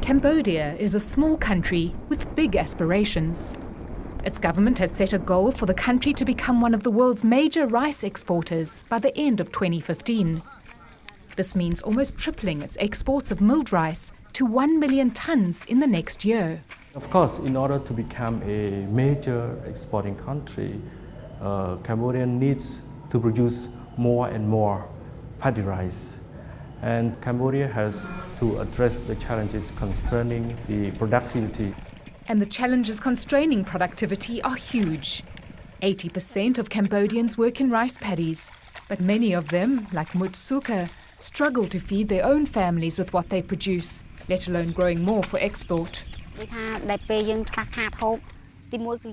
Cambodia is a small country with big aspirations. Its government has set a goal for the country to become one of the world's major rice exporters by the end of 2015. This means almost tripling its exports of milled rice to 1 million tons in the next year. Of course, in order to become a major exporting country, Cambodia needs to produce more and more paddy rice. And Cambodia has to address the challenges concerning the productivity. And the challenges constraining productivity are huge. 80% of Cambodians work in rice paddies, but many of them, like Mutsuka, struggle to feed their own families with what they produce, let alone growing more for export.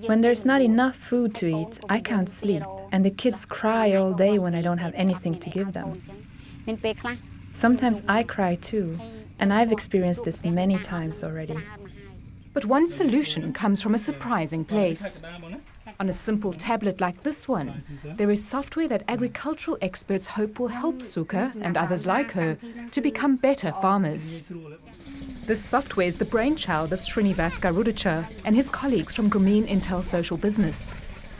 When there's not enough food to eat, I can't sleep, and the kids cry all day when I don't have anything to give them. Sometimes I cry too, and I've experienced this many times already. But one solution comes from a surprising place. On a simple tablet like this one, there is software that agricultural experts hope will help Suka and others like her to become better farmers. This software is the brainchild of Srinivas Garudacha and his colleagues from Shooting&Editing Social Business,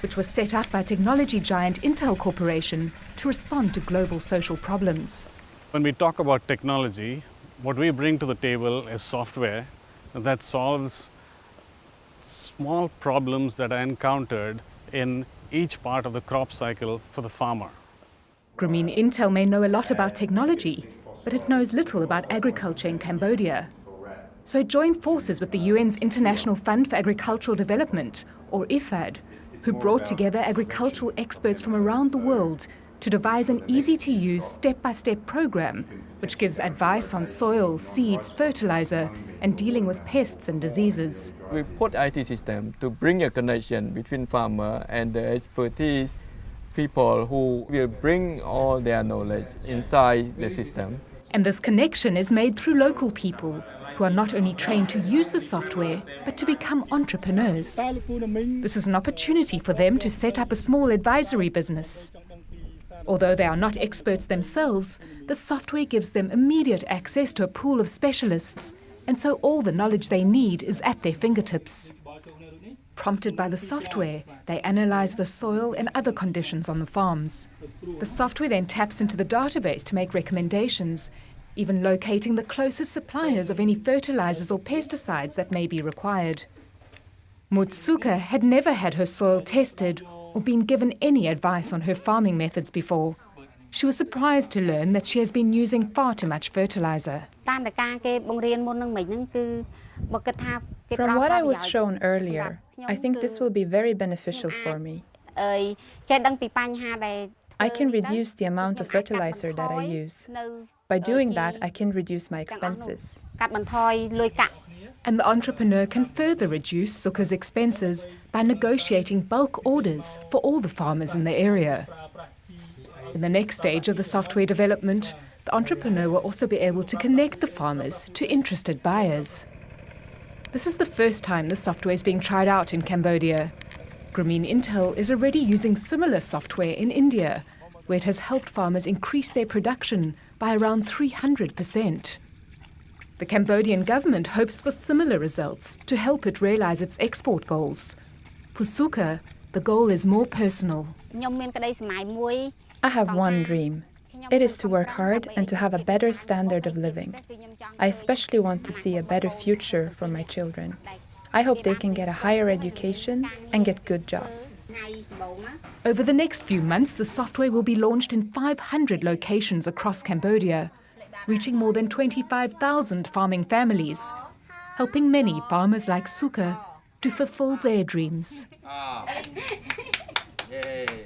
which was set up by technology giant Intel Corporation to respond to global social problems. When we talk about technology, what we bring to the table is software that solves small problems that are encountered in each part of the crop cycle for the farmer. Shooting&Editing may know a lot about technology, but it knows little about agriculture in Cambodia. So it joined forces with the UN's International Fund for Agricultural Development, or IFAD, who brought together agricultural experts from around the world to devise an easy-to-use step-by-step program which gives advice on soil, seeds, fertilizer, and dealing with pests and diseases. We put IT system to bring a connection between farmer and the expertise people who will bring all their knowledge inside the system. And this connection is made through local people who are not only trained to use the software, but to become entrepreneurs. This is an opportunity for them to set up a small advisory business. Although they are not experts themselves, the software gives them immediate access to a pool of specialists, and so all the knowledge they need is at their fingertips. Prompted by the software, they analyze the soil and other conditions on the farms. The software then taps into the database to make recommendations, even locating the closest suppliers of any fertilizers or pesticides that may be required. Mutsuka had never had her soil tested or been given any advice on her farming methods before. She was surprised to learn that she has been using far too much fertilizer. From what I was shown earlier, I think this will be very beneficial for me. I can reduce the amount of fertilizer that I use. By doing that, I can reduce my expenses. And the entrepreneur can further reduce Suka's expenses by negotiating bulk orders for all the farmers in the area. In the next stage of the software development, the entrepreneur will also be able to connect the farmers to interested buyers. This is the first time the software is being tried out in Cambodia. Shooting&Editing is already using similar software in India, where it has helped farmers increase their production by around 300%. The Cambodian government hopes for similar results to help it realize its export goals. For Suka, the goal is more personal. I have one dream. It is to work hard and to have a better standard of living. I especially want to see a better future for my children. I hope they can get a higher education and get good jobs. Over the next few months, the software will be launched in 500 locations across Cambodia, reaching more than 25,000 farming families, helping many farmers like Suka to fulfill their dreams. Yay.